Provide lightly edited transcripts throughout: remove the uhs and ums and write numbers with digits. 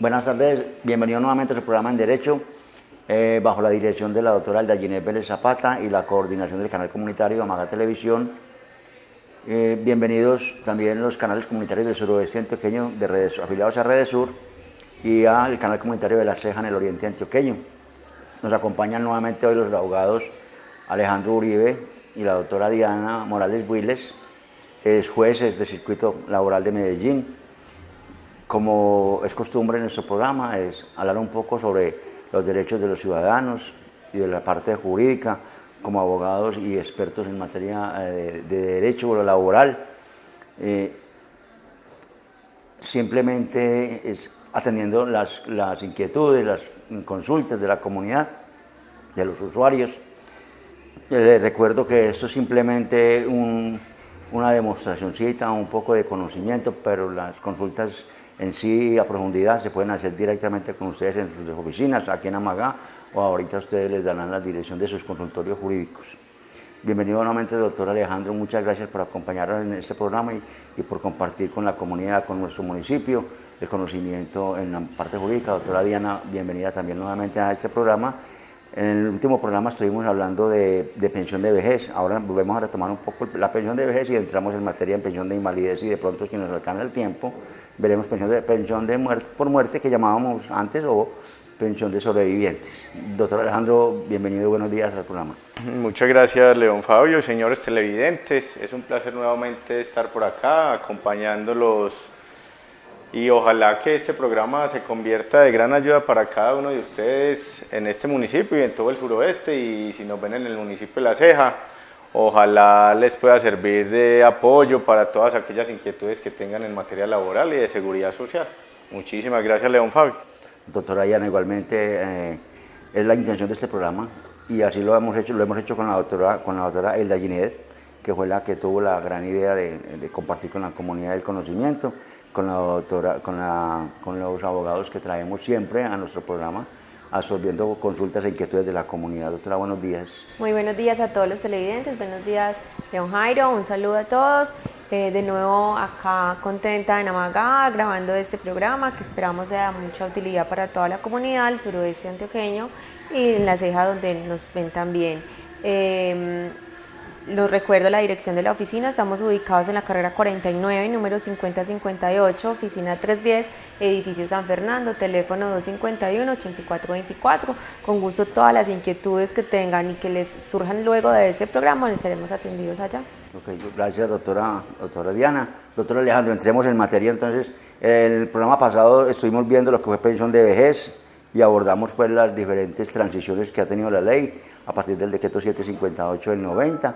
Buenas tardes, bienvenido nuevamente a su programa en Derecho, bajo la dirección de la doctora Elda Ginés Vélez Zapata y la coordinación del canal comunitario Amaga Televisión. Bienvenidos también los canales comunitarios del suroeste antioqueño afiliados a Redes Sur y al canal comunitario de La Ceja en el oriente antioqueño. Nos acompañan nuevamente hoy los abogados Alejandro Uribe y la doctora Diana Morales Builes, jueces del circuito laboral de Medellín. Como es costumbre en nuestro programa, es hablar un poco sobre los derechos de los ciudadanos y de la parte jurídica, como abogados y expertos en materia de derecho laboral. Simplemente es atendiendo las inquietudes, las consultas de la comunidad, de los usuarios. Les recuerdo que esto es simplemente una demostracióncita, un poco de conocimiento, pero las consultas en sí a profundidad se pueden hacer directamente con ustedes en sus oficinas, aquí en Amagá, o ahorita ustedes les darán la dirección de sus consultorios jurídicos. Bienvenido nuevamente, doctor Alejandro, muchas gracias por acompañarnos en este programa y por compartir con la comunidad, con nuestro municipio, el conocimiento en la parte jurídica. Doctora Diana, bienvenida también nuevamente a este programa. En el último programa estuvimos hablando de pensión de vejez, ahora volvemos a retomar un poco la pensión de vejez y entramos en materia de pensión de invalidez y de pronto si nos alcanza el tiempo, veremos pensión de muerte por muerte que llamábamos antes o pensión de sobrevivientes. Doctor Alejandro, bienvenido y buenos días al programa. Muchas gracias, León Fabio, señores televidentes, es un placer nuevamente estar por acá acompañándolos y ojalá que este programa se convierta de gran ayuda para cada uno de ustedes en este municipio y en todo el suroeste, y si nos ven en el municipio de La Ceja, ojalá les pueda servir de apoyo para todas aquellas inquietudes que tengan en materia laboral y de seguridad social. Muchísimas gracias, León Fabio. Doctora Diana, igualmente es la intención de este programa y así lo hemos hecho con la doctora Elda Ginés, que fue la que tuvo la gran idea de compartir con la comunidad el conocimiento, con la doctora, con los abogados que traemos siempre a nuestro programa, absorbiendo consultas e inquietudes de la comunidad. Doctora, buenos días. Muy buenos días a todos los televidentes, buenos días León Jairo, un saludo a todos. De nuevo acá contenta en Amagá grabando este programa que esperamos sea de mucha utilidad para toda la comunidad del suroeste antioqueño y en La Ceja donde nos ven también. Les recuerdo la dirección de la oficina, estamos ubicados en la carrera 49, número 5058, oficina 310, edificio San Fernando, teléfono 251-8424. Con gusto todas las inquietudes que tengan y que les surjan luego de este programa, les seremos atendidos allá. Okay, gracias doctora Diana. Doctor Alejandro, entremos en materia entonces. El programa pasado estuvimos viendo lo que fue pensión de vejez y abordamos pues las diferentes transiciones que ha tenido la ley a partir del decreto 758 del 90,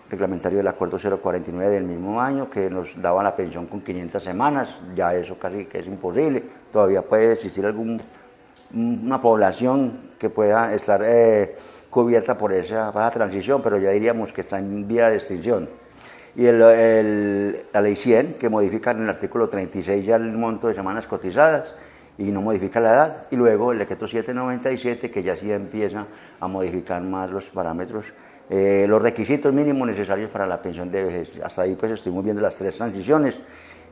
reglamentario del acuerdo 049 del mismo año, que nos daba la pensión con 500 semanas, ya eso casi que es imposible, todavía puede existir una población que pueda estar cubierta por esa transición, pero ya diríamos que está en vía de extinción. Y la ley 100, que modifica en el artículo 36 ya el monto de semanas cotizadas y no modifica la edad, y luego el decreto 797, que ya sí empieza a modificar más los parámetros, los requisitos mínimos necesarios para la pensión de vejez. Hasta ahí pues estuvimos viendo las tres transiciones,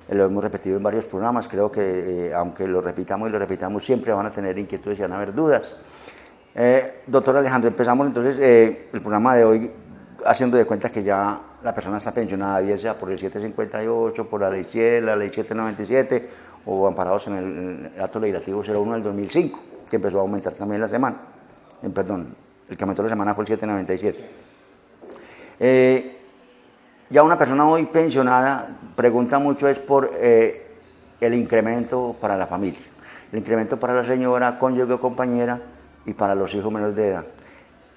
lo hemos repetido en varios programas, creo que aunque lo repitamos y lo repitamos siempre van a tener inquietudes y van a haber dudas. Doctor Alejandro, empezamos entonces el programa de hoy haciendo de cuenta que ya la persona está pensionada, bien sea por el 758, por la ley 100, la ley 797 o amparados en el acto legislativo 01 del 2005, que empezó a aumentar también la semana. Perdón, el que aumentó la semana fue el 797. Ya una persona hoy pensionada pregunta mucho es por el incremento para la familia, el incremento para la señora, cónyuge o compañera y para los hijos menores de edad.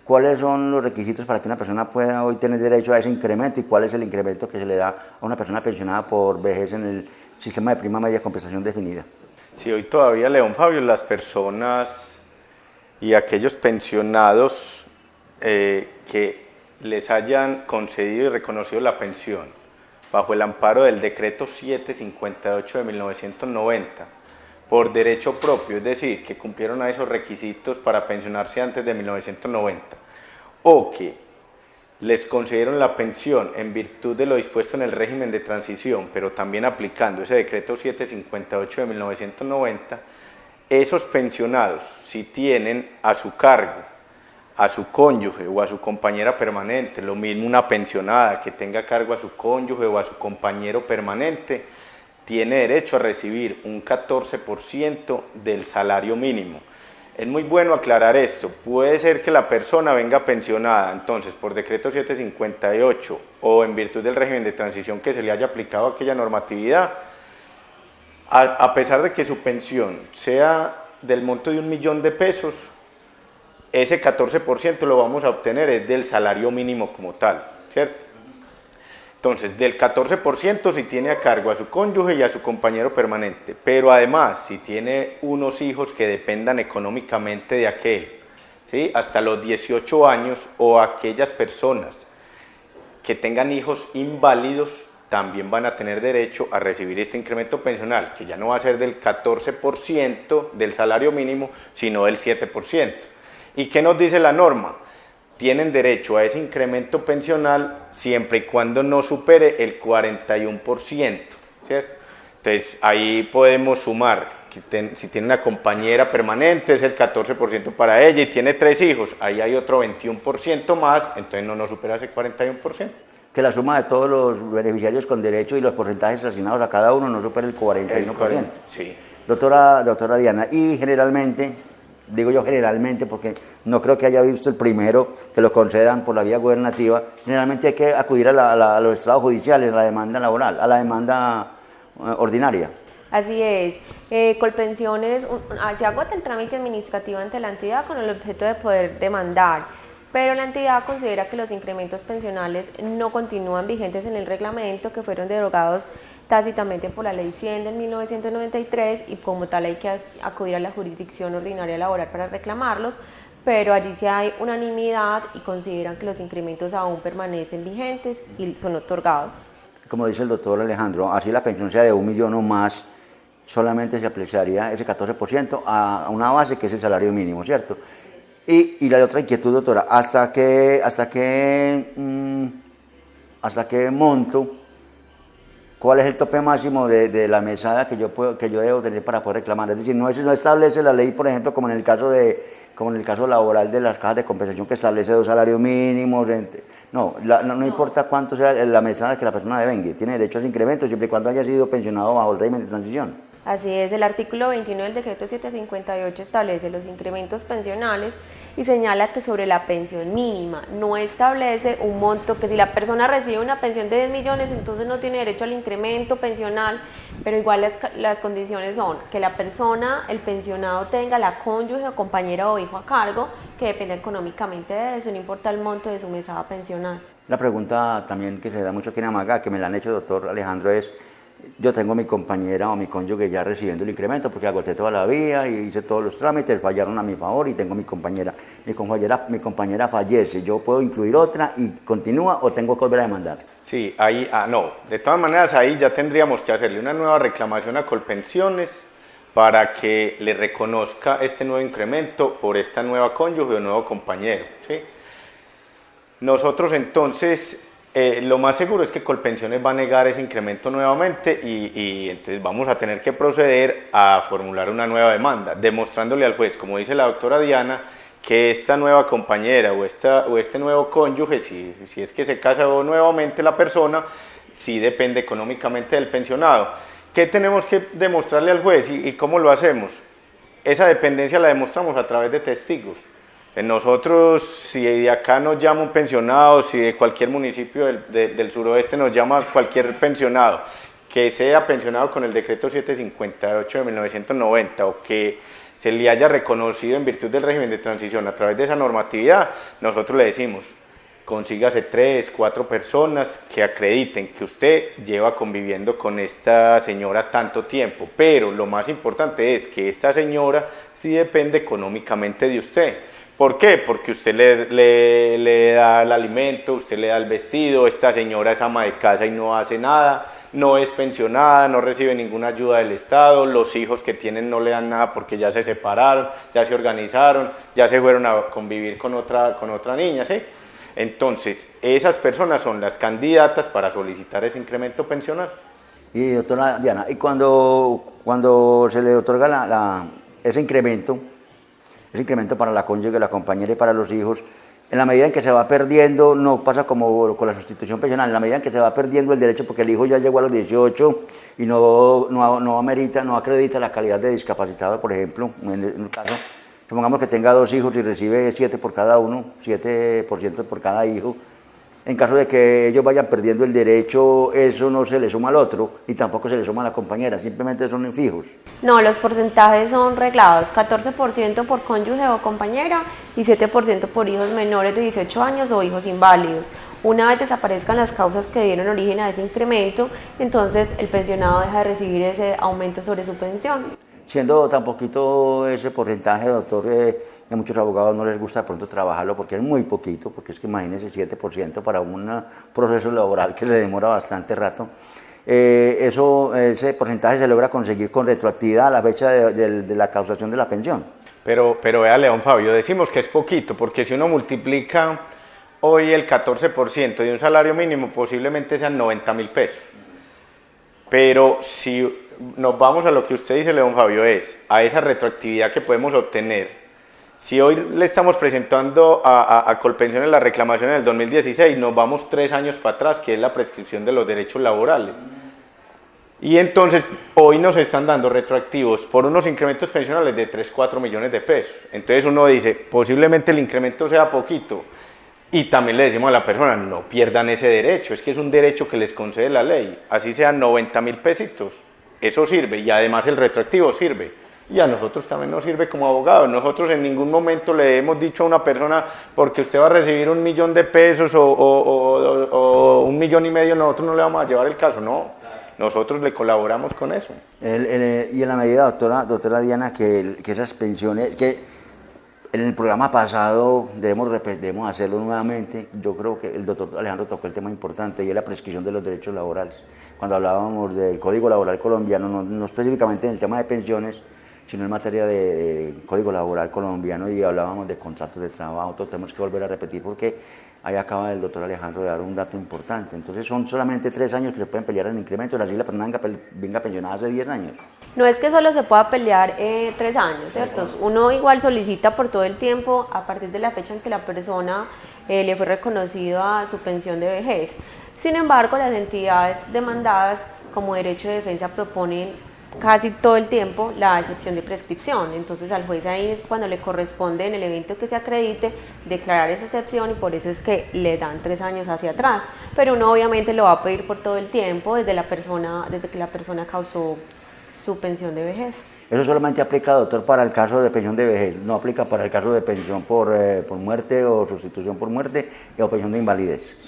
¿Cuáles son los requisitos para que una persona pueda hoy tener derecho a ese incremento y cuál es el incremento que se le da a una persona pensionada por vejez en el sistema de prima media compensación definida? Sí, hoy todavía, León Fabio, las personas y aquellos pensionados que les hayan concedido y reconocido la pensión bajo el amparo del decreto 758 de 1990 por derecho propio, es decir, que cumplieron a esos requisitos para pensionarse antes de 1990, o que les concedieron la pensión en virtud de lo dispuesto en el régimen de transición, pero también aplicando ese decreto 758 de 1990, esos pensionados, si tienen a su cargo a su cónyuge o a su compañera permanente, lo mismo una pensionada que tenga a cargo a su cónyuge o a su compañero permanente, tiene derecho a recibir un 14% del salario mínimo. Es muy bueno aclarar esto, puede ser que la persona venga pensionada, entonces por decreto 758 o en virtud del régimen de transición que se le haya aplicado aquella normatividad, a pesar de que su pensión sea del monto de 1.000.000 de pesos, ese 14% lo vamos a obtener es del salario mínimo como tal, ¿cierto? Entonces, del 14% si tiene a cargo a su cónyuge y a su compañero permanente, pero además si tiene unos hijos que dependan económicamente de aquel, ¿sí? Hasta los 18 años o aquellas personas que tengan hijos inválidos también van a tener derecho a recibir este incremento pensional, que ya no va a ser del 14% del salario mínimo, sino del 7%. ¿Y qué nos dice la norma? Tienen derecho a ese incremento pensional siempre y cuando no supere el 41%, ¿cierto? Entonces ahí podemos sumar, que si tiene una compañera permanente es el 14% para ella y tiene 3 hijos, ahí hay otro 21% más, entonces no nos supera ese 41%. Que la suma de todos los beneficiarios con derecho y los porcentajes asignados a cada uno no supera el 41%. Sí. Doctora Diana, y generalmente, digo yo generalmente porque no creo que haya visto el primero que lo concedan por la vía gubernativa, generalmente hay que acudir a los estrados judiciales, a la demanda laboral, a la demanda ordinaria. Así es, Colpensiones se agota el trámite administrativo ante la entidad con el objeto de poder demandar, pero la entidad considera que los incrementos pensionales no continúan vigentes en el reglamento, que fueron derogados tácitamente por la Ley 100 de 1993 y como tal hay que acudir a la jurisdicción ordinaria laboral para reclamarlos, pero allí sí hay unanimidad y consideran que los incrementos aún permanecen vigentes y son otorgados. Como dice el doctor Alejandro, así la pensión sea de 1.000.000 o más, solamente se aplicaría ese 14% a una base que es el salario mínimo, ¿cierto? Y la otra inquietud, doctora, ¿hasta qué monto? ¿Cuál es el tope máximo de la mesada que yo debo tener para poder reclamar? Es decir, no establece la ley, por ejemplo, como en el caso laboral de las cajas de compensación que establece 2 salarios mínimos. No importa cuánto sea la mesada que la persona devengue, tiene derecho a ese incremento siempre y cuando haya sido pensionado bajo el régimen de transición. Así es, el artículo 21 del decreto 758 establece los incrementos pensionales y señala que sobre la pensión mínima no establece un monto, que si la persona recibe una pensión de 10 millones entonces no tiene derecho al incremento pensional, pero igual las condiciones son que la persona, el pensionado, tenga la cónyuge o compañera o hijo a cargo que dependa económicamente de eso, no importa el monto de su mesada pensional. La pregunta también que se da mucho aquí en Amaga, que me la han hecho, doctor Alejandro, es: yo tengo a mi compañera o mi cónyuge ya recibiendo el incremento porque agoté toda la vía y hice todos los trámites, fallaron a mi favor y tengo mi compañera fallece, ¿yo puedo incluir otra y continúa o tengo que volver a demandar? Sí, ahí, no, de todas maneras ahí ya tendríamos que hacerle una nueva reclamación a Colpensiones para que le reconozca este nuevo incremento por esta nueva cónyuge o nuevo compañero, ¿sí? Nosotros entonces, lo más seguro es que Colpensiones va a negar ese incremento nuevamente y entonces vamos a tener que proceder a formular una nueva demanda, demostrándole al juez, como dice la doctora Diana, que esta nueva compañera o este nuevo cónyuge, si es que se casa nuevamente la persona, sí depende económicamente del pensionado. ¿Qué tenemos que demostrarle al juez y cómo lo hacemos? Esa dependencia la demostramos a través de testigos. Nosotros, si de acá nos llama un pensionado, si de cualquier municipio del suroeste nos llama cualquier pensionado, que sea pensionado con el decreto 758 de 1990 o que se le haya reconocido en virtud del régimen de transición a través de esa normatividad, nosotros le decimos: consígase 3, 4 personas que acrediten que usted lleva conviviendo con esta señora tanto tiempo, pero lo más importante es que esta señora sí depende económicamente de usted, ¿Por qué? Porque usted le da el alimento, usted le da el vestido, esta señora es ama de casa y no hace nada, no es pensionada, no recibe ninguna ayuda del Estado, los hijos que tienen no le dan nada porque ya se separaron, ya se organizaron, ya se fueron a convivir con otra niña, ¿sí? Entonces, esas personas son las candidatas para solicitar ese incremento pensional. Y doctora Diana, y cuando se le otorga ese incremento para la cónyuge, la compañera y para los hijos, en la medida en que se va perdiendo, no pasa como con la sustitución pensional, en la medida en que se va perdiendo el derecho porque el hijo ya llegó a los 18 y no acredita la calidad de discapacitado, por ejemplo, en el caso, supongamos que tenga 2 hijos y recibe 7 por cada uno, 7% por cada hijo. En caso de que ellos vayan perdiendo el derecho, eso no se le suma al otro y tampoco se le suma a la compañera, simplemente son fijos. No, los porcentajes son reglados, 14% por cónyuge o compañera y 7% por hijos menores de 18 años o hijos inválidos. Una vez desaparezcan las causas que dieron origen a ese incremento, entonces el pensionado deja de recibir ese aumento sobre su pensión. Siendo tan poquito ese porcentaje, doctor, a muchos abogados no les gusta de pronto trabajarlo porque es muy poquito, porque es que imagínense 7% para un proceso laboral que le demora bastante rato. Ese porcentaje se logra conseguir con retroactividad a la fecha de la causación de la pensión. Pero vea, León Fabio, decimos que es poquito, porque si uno multiplica hoy el 14% de un salario mínimo, posiblemente sean 90.000 pesos. Pero si nos vamos a lo que usted dice, León Fabio, a esa retroactividad que podemos obtener. Si hoy le estamos presentando a Colpensiones la reclamación del 2016, nos vamos 3 años para atrás, que es la prescripción de los derechos laborales. Y entonces, hoy nos están dando retroactivos por unos incrementos pensionales de 3-4 millones de pesos. Entonces uno dice, posiblemente el incremento sea poquito. Y también le decimos a la persona, no pierdan ese derecho, es que es un derecho que les concede la ley. Así sean 90.000 pesitos, eso sirve, y además el retroactivo sirve. Y a nosotros también nos sirve como abogados. Nosotros en ningún momento le hemos dicho a una persona, porque usted va a recibir 1 millón de pesos o 1,5 millones, nosotros no le vamos a llevar el caso, no. Nosotros le colaboramos con eso. Y en la medida, doctora Diana, que esas pensiones, que en el programa pasado debemos hacerlo nuevamente, yo creo que el doctor Alejandro tocó el tema importante y es la prescripción de los derechos laborales. Cuando hablábamos del Código Laboral colombiano, no específicamente en el tema de pensiones, sino en materia de Código Laboral colombiano, y hablábamos de contratos de trabajo, todo tenemos que volver a repetir porque ahí acaba el doctor Alejandro de dar un dato importante. Entonces son solamente 3 años que se pueden pelear en incrementos, así la persona venga pensionada hace 10 años. No es que solo se pueda pelear 3 años, ¿cierto? Uno igual solicita por todo el tiempo a partir de la fecha en que la persona le fue reconocida su pensión de vejez. Sin embargo, las entidades demandadas como derecho de defensa proponen casi todo el tiempo la excepción de prescripción. Entonces al juez ahí es cuando le corresponde, en el evento que se acredite, declarar esa excepción, y por eso es que le dan 3 años hacia atrás. Pero uno obviamente lo va a pedir por todo el tiempo desde que la persona causó su pensión de vejez. Eso solamente aplica, doctor, para el caso de pensión de vejez, no aplica para el caso de pensión por muerte o sustitución por muerte o pensión de invalidez.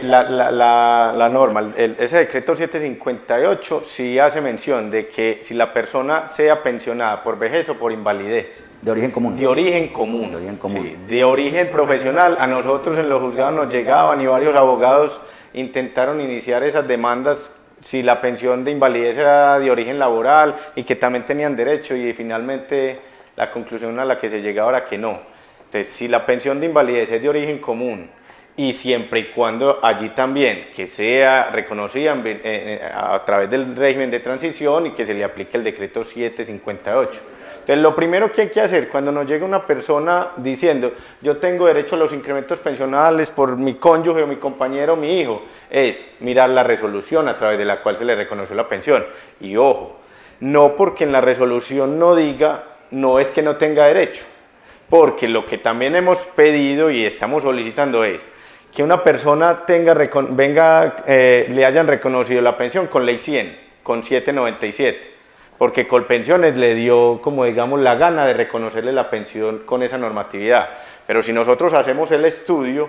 La norma, ese decreto 758 sí hace mención de que si la persona sea pensionada por vejez o por invalidez. De origen común. De origen común. De origen común. Sí, de origen profesional. A nosotros en los juzgados nos llegaban y varios abogados intentaron iniciar esas demandas si la pensión de invalidez era de origen laboral y que también tenían derecho, y finalmente la conclusión a la que se llegaba era que no. Entonces, si la pensión de invalidez es de origen común y siempre y cuando allí también que sea reconocida a través del régimen de transición y que se le aplique el decreto 758. Entonces, lo primero que hay que hacer cuando nos llega una persona diciendo yo tengo derecho a los incrementos pensionales por mi cónyuge o mi compañero o mi hijo, es mirar la resolución a través de la cual se le reconoció la pensión. Y ojo, no porque en la resolución no diga, no es que no tenga derecho, porque lo que también hemos pedido y estamos solicitando es que una persona le hayan reconocido la pensión con ley 100, con 797. Porque Colpensiones le dio, como digamos, la gana de reconocerle la pensión con esa normatividad. Pero si nosotros hacemos el estudio,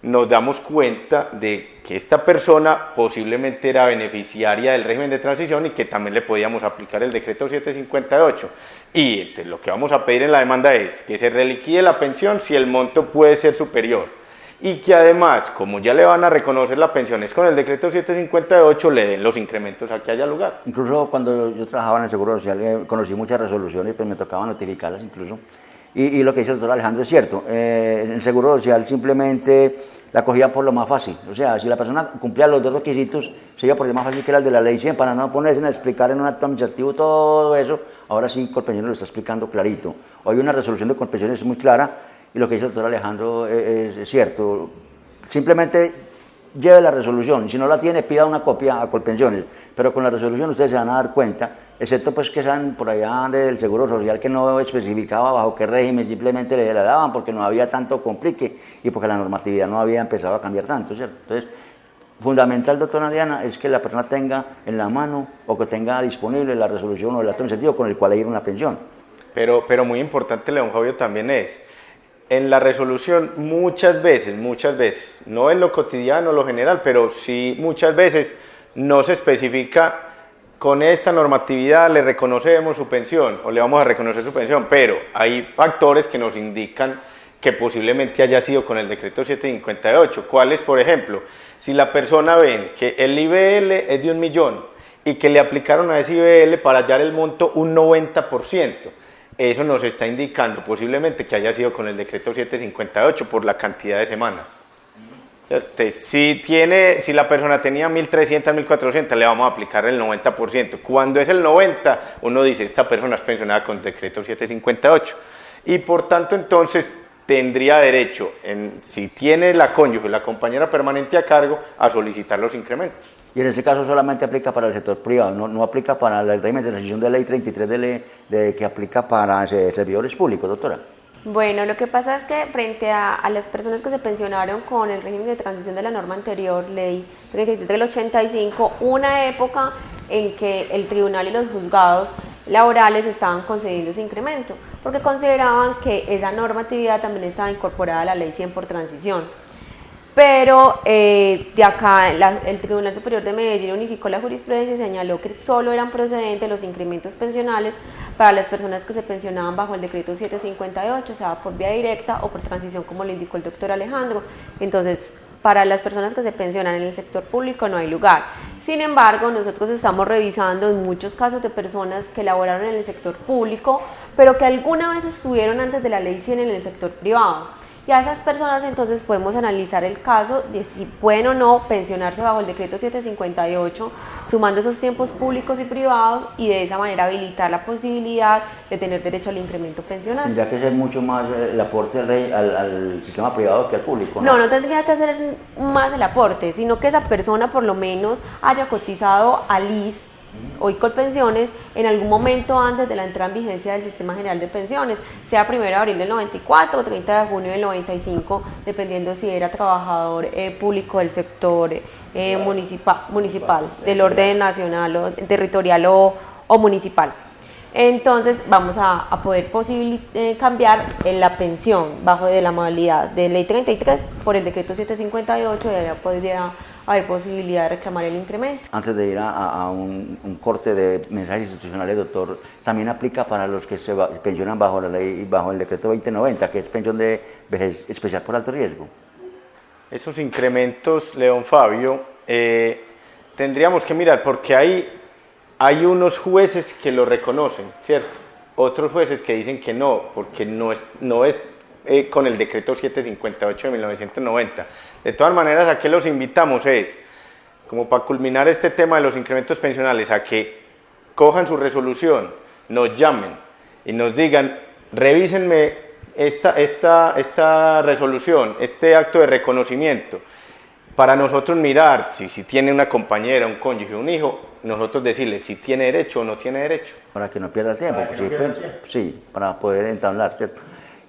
nos damos cuenta de que esta persona posiblemente era beneficiaria del régimen de transición y que también le podíamos aplicar el decreto 758. Y entonces, lo que vamos a pedir en la demanda es que se reliquide la pensión si el monto puede ser superior y que además, como ya le van a reconocer la pensión es con el decreto 758, le den los incrementos a que haya lugar. Incluso cuando yo trabajaba en el Seguro Social conocí muchas resoluciones, pues me tocaba notificarlas incluso. Y lo que dice el doctor Alejandro es cierto, el Seguro Social simplemente la cogía por lo más fácil. O sea, si la persona cumplía los dos requisitos, se iba por lo más fácil que era el de la ley 100, para no ponerse a explicar en un acto administrativo todo eso. Ahora sí, Colpensiones lo está explicando clarito. Hoy una resolución de Colpensiones es muy clara y lo que dice el doctor Alejandro es cierto. Simplemente lleve la resolución, si no la tiene, pida una copia a Colpensiones, pero con la resolución ustedes se van a dar cuenta, excepto pues que sean por allá del Seguro Social que no especificaba bajo qué régimen, simplemente le la daban porque no había tanto complique y porque la normatividad no había empezado a cambiar tanto, ¿cierto? Entonces, fundamental, doctora Diana, es que la persona tenga en la mano o que tenga disponible la resolución o el acto administrativo con el cual ir una pensión. Pero muy importante, León Fabio, también es, en la resolución muchas veces, no en lo cotidiano, lo general, pero sí muchas veces no se especifica con esta normatividad le reconocemos su pensión o le vamos a reconocer su pensión, pero hay factores que nos indican que posiblemente haya sido con el decreto 758. ¿Cuáles? Por ejemplo, si la persona ven que el IBL es de 1 millón y que le aplicaron a ese IBL para hallar el monto un 90%, eso nos está indicando posiblemente que haya sido con el decreto 758 por la cantidad de semanas. Si la persona tenía 1.300, 1.400, le vamos a aplicar el 90%. Cuando es el 90%, uno dice, esta persona es pensionada con decreto 758. Y por tanto, entonces, tendría derecho, si tiene la cónyuge, la compañera permanente a cargo, a solicitar los incrementos. Y en ese caso solamente aplica para el sector privado, no aplica para el régimen de transición de ley 33 que aplica para servidores públicos, doctora. Bueno, lo que pasa es que frente a las personas que se pensionaron con el régimen de transición de la norma anterior, ley 33 del 85, una época en que el tribunal y los juzgados laborales estaban concediendo ese incremento, porque consideraban que esa normatividad también estaba incorporada a la ley 100 por transición. Pero de acá el Tribunal Superior de Medellín unificó la jurisprudencia y señaló que solo eran procedentes los incrementos pensionales para las personas que se pensionaban bajo el decreto 758, o sea, por vía directa o por transición, como le indicó el doctor Alejandro. Entonces, para las personas que se pensionan en el sector público no hay lugar. Sin embargo, nosotros estamos revisando en muchos casos de personas que laboraron en el sector público, pero que alguna vez estuvieron antes de la ley 100 en el sector privado. Y a esas personas entonces podemos analizar el caso de si pueden o no pensionarse bajo el decreto 758, sumando esos tiempos públicos y privados, y de esa manera habilitar la posibilidad de tener derecho al incremento pensional. Tendría que ser mucho más el aporte al sistema privado que al público, ¿no? No tendría que hacer más el aporte, sino que esa persona por lo menos haya cotizado al IS hoy Colpensiones en algún momento antes de la entrada en vigencia del Sistema General de Pensiones, sea 1 de abril del 94 o 30 de junio del 95, dependiendo si era trabajador público del sector municipal, del orden nacional o territorial o municipal. Entonces vamos a poder cambiar la pensión bajo de la modalidad de ley 33 por el decreto 758, y allá podría haber posibilidad de reclamar el incremento. Antes de ir a un corte de mensajes institucionales, doctor, también aplica para los que se pensionan bajo la ley, bajo el decreto 2090, que es pensión de vejez especial por alto riesgo. Esos incrementos, León Fabio, tendríamos que mirar, porque hay unos jueces que lo reconocen, ¿cierto? Otros jueces que dicen que no, porque no es con el decreto 758 de 1990. De todas maneras, ¿a qué los invitamos? Es, como para culminar este tema de los incrementos pensionales, a que cojan su resolución, nos llamen y nos digan, revísenme esta resolución, este acto de reconocimiento, para nosotros mirar si tiene una compañera, un cónyuge, un hijo, nosotros decirle si tiene derecho o no tiene derecho. Para que no pierda el tiempo, sí, para poder entablar, ¿cierto?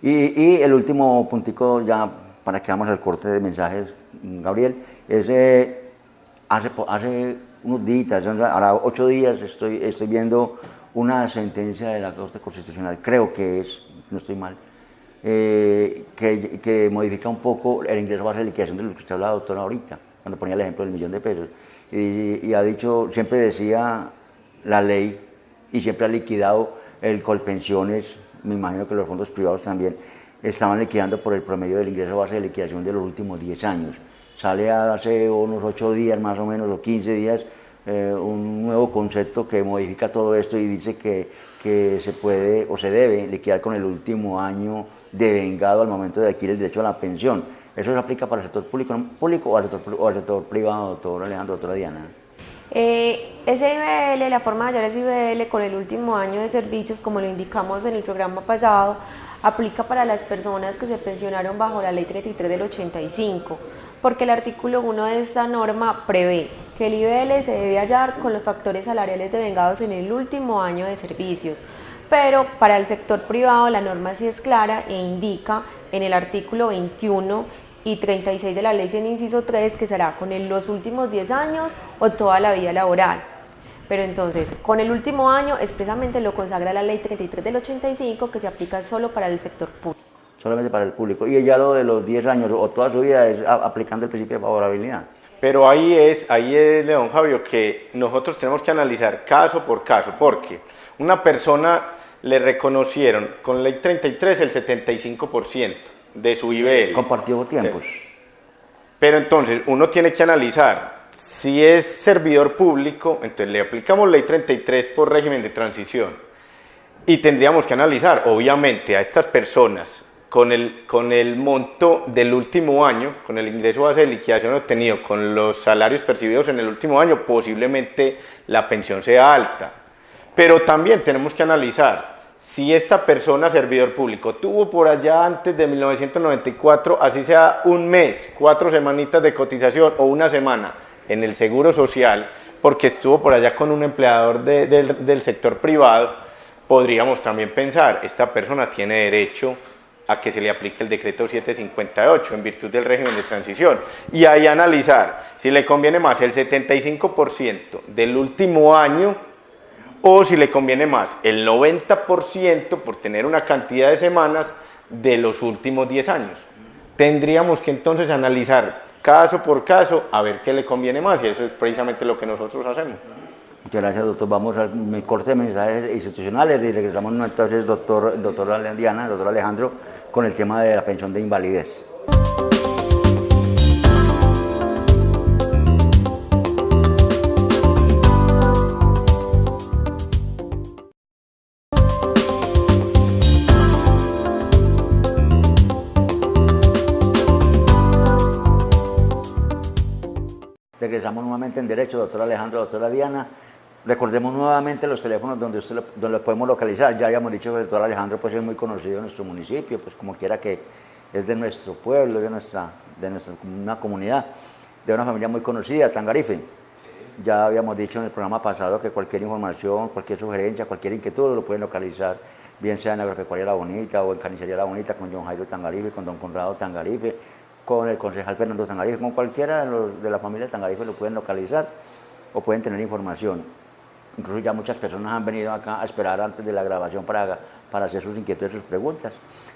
Y el último puntico, ya para que vamos al corte de mensajes, Gabriel, es hace unos días, ahora 8 días, estoy viendo una sentencia de la Corte Constitucional, creo que es, no estoy mal, que modifica un poco el ingreso base de liquidación de lo que usted hablaba, doctora, ahorita, cuando ponía el ejemplo del $1.000.000. Y ha dicho, siempre decía la ley, y siempre ha liquidado el Colpensiones, me imagino que los fondos privados también estaban liquidando por el promedio del ingreso base de liquidación de los últimos 10 años. Sale hace unos 8 días más o menos, o 15 días, un nuevo concepto que modifica todo esto y dice que se puede o se debe liquidar con el último año devengado al momento de adquirir el derecho a la pensión. ¿Eso se aplica para el sector público o al sector privado, doctor Alejandro, doctora Diana? Ese IBL, la forma mayor es IBL con el último año de servicios, como lo indicamos en el programa pasado, aplica para las personas que se pensionaron bajo la ley 33 del 85, porque el artículo 1 de esta norma prevé que el IBL se debe hallar con los factores salariales devengados en el último año de servicios. Pero para el sector privado la norma sí es clara e indica en el artículo 21 y 36 de la ley 100 inciso 3 que será con los últimos 10 años o toda la vida laboral. Pero entonces, con el último año expresamente lo consagra la ley 33 del 85 que se aplica solo para el sector público. Solamente para el público. Y ya lo de los 10 años o toda su vida es aplicando el principio de favorabilidad. Pero ahí es, León Fabio, que nosotros tenemos que analizar caso por caso, porque una persona le reconocieron con ley 33 el 75% de su IBL. Compartido tiempos. Pero entonces uno tiene que analizar, si es servidor público, entonces le aplicamos ley 33 por régimen de transición y tendríamos que analizar, obviamente, a estas personas con el monto del último año, con el ingreso base de liquidación obtenido, con los salarios percibidos en el último año, posiblemente la pensión sea alta. Pero también tenemos que analizar si esta persona, servidor público, tuvo por allá antes de 1994, así sea un mes, 4 semanitas de cotización o una semana en el Seguro Social, porque estuvo por allá con un empleador del sector privado, podríamos también pensar, esta persona tiene derecho a que se le aplique el decreto 758 en virtud del régimen de transición y ahí analizar si le conviene más el 75% del último año o si le conviene más el 90% por tener una cantidad de semanas de los últimos 10 años. Tendríamos que entonces analizar caso por caso a ver qué le conviene más y eso es precisamente lo que nosotros hacemos. Muchas gracias, doctor. Vamos a mi corte de mensajes institucionales y regresamos entonces, doctor Diana, doctor Alejandro, con el tema de la pensión de invalidez. Regresamos nuevamente en Derecho, doctor Alejandro, doctora Diana. Recordemos nuevamente los teléfonos donde lo podemos localizar. Ya habíamos dicho que el doctor Alejandro pues, es muy conocido en nuestro municipio, pues como quiera que es de nuestro pueblo, de una comunidad, de una familia muy conocida, Tangarife. Ya habíamos dicho en el programa pasado que cualquier información, cualquier sugerencia, cualquier inquietud lo pueden localizar, bien sea en Agropecuaria La Bonita o en Carnicería La Bonita con John Jairo Tangarife, con don Conrado Tangarife, con el concejal Fernando Tangarife, con cualquiera de la familia Tangarife lo pueden localizar o pueden tener información. Incluso ya muchas personas han venido acá a esperar antes de la grabación para hacer sus inquietudes, sus preguntas.